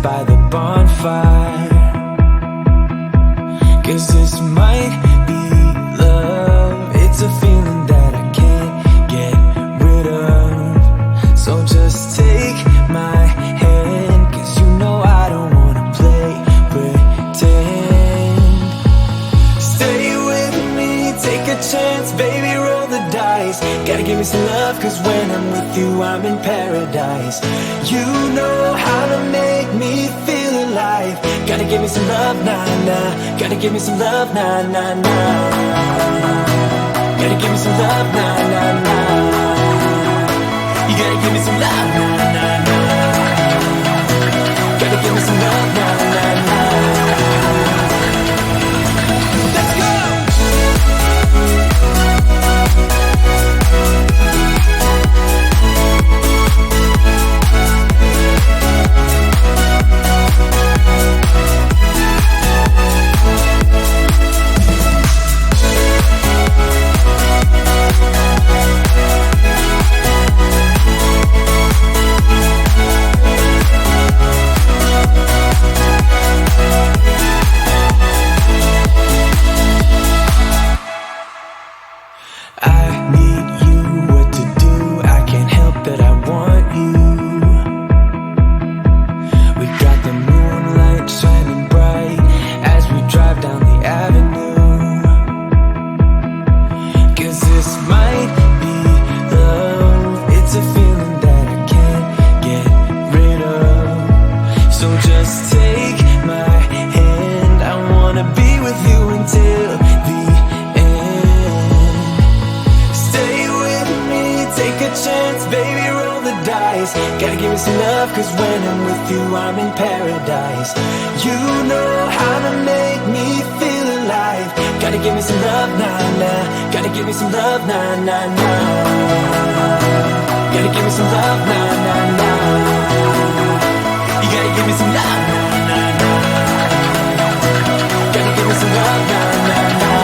by the bonfire. 'Cause this might be love. It's a feeling that I can't get rid of. So just take my hand, 'cause you know I don't wanna play pretend. Stay with me, take a chance, baby, roll the dice. Gotta give me some love, 'cause when I'm with you, I'm in paradise. You know how to make me feel alive. Gotta give me some love, nah, nah. Gotta give me some love, nah, nah, nah. Gotta give me some love, nah, nah, nah. You gotta give me some love, nah, nah, nah. Gotta give me some love, nah, nah, nah. Let's go! Gotta give me some love, 'cause when I'm with you, I'm in paradise. You know how to make me feel alive. Gotta give me some love, nah, nah. Gotta give me some love, nah, nah, nah. Gotta give me some love, nah, nah, nah. You gotta give me some love, nah, nah, nah. Gotta give me some love, nah, nah, nah.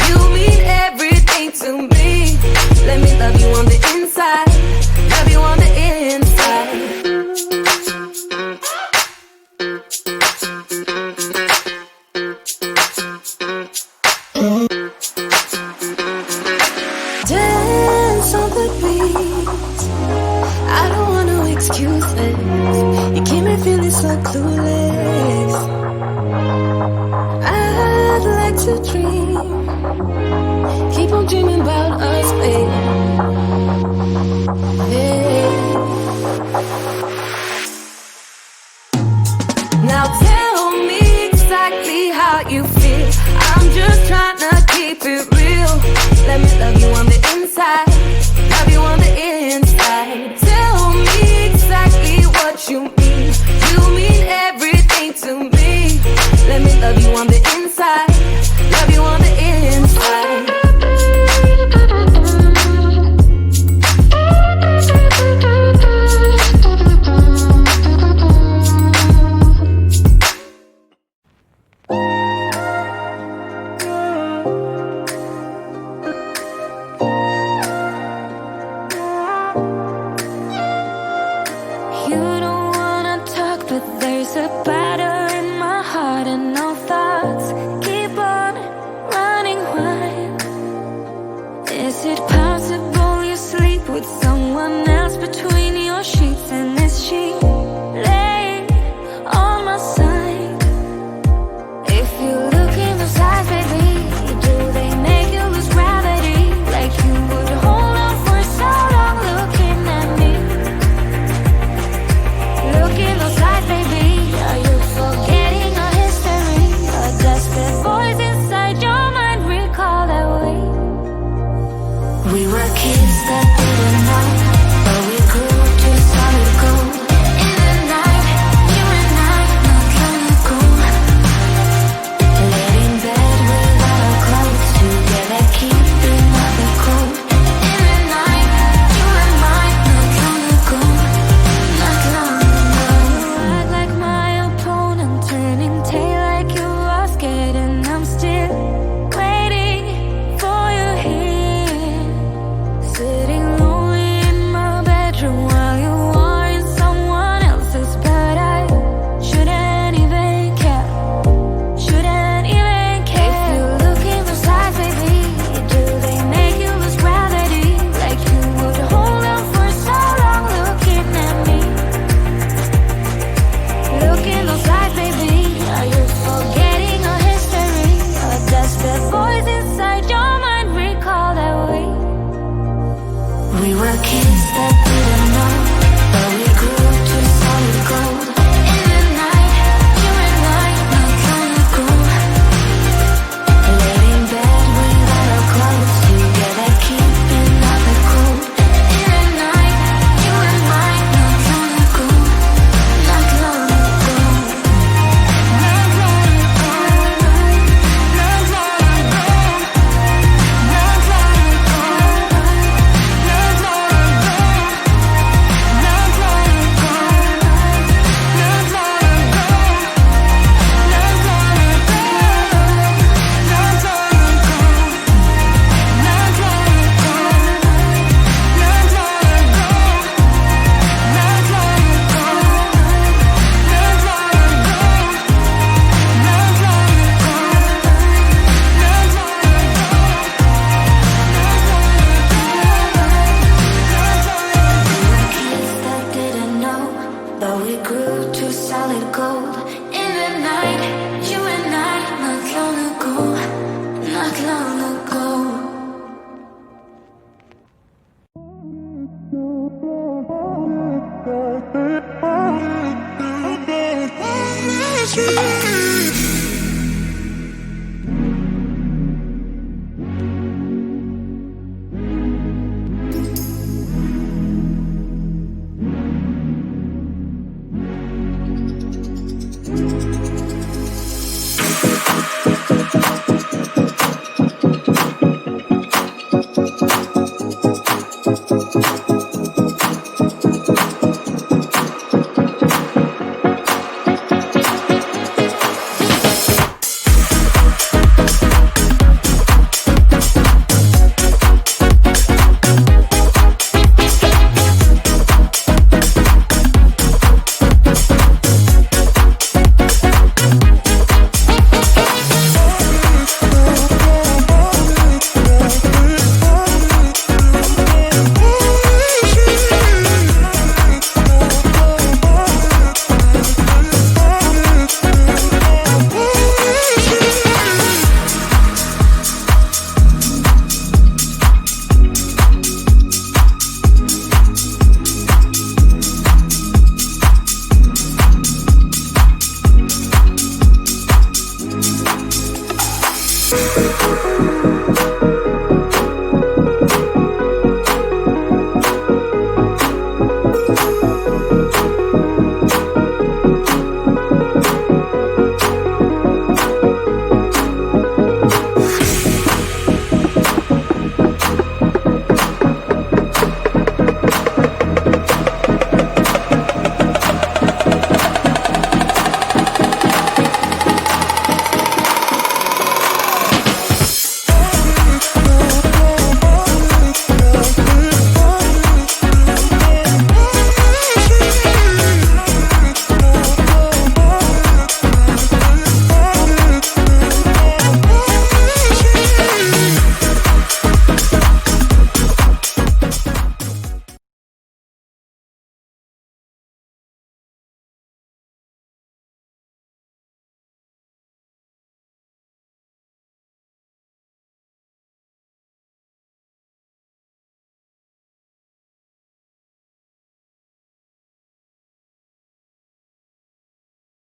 You mean everything to me. please. I don't want no excuses. You keep me feeling so clueless. I'd like to dream. Keep on dreaming about us, babe. Yeah. Now tell me exactly how you feel. I'm just trying to keep it real. Let me love you on the inside, love you on the inside. Tell me exactly what you mean. You mean everything to me. Let me love you on the inside, love you on the inside.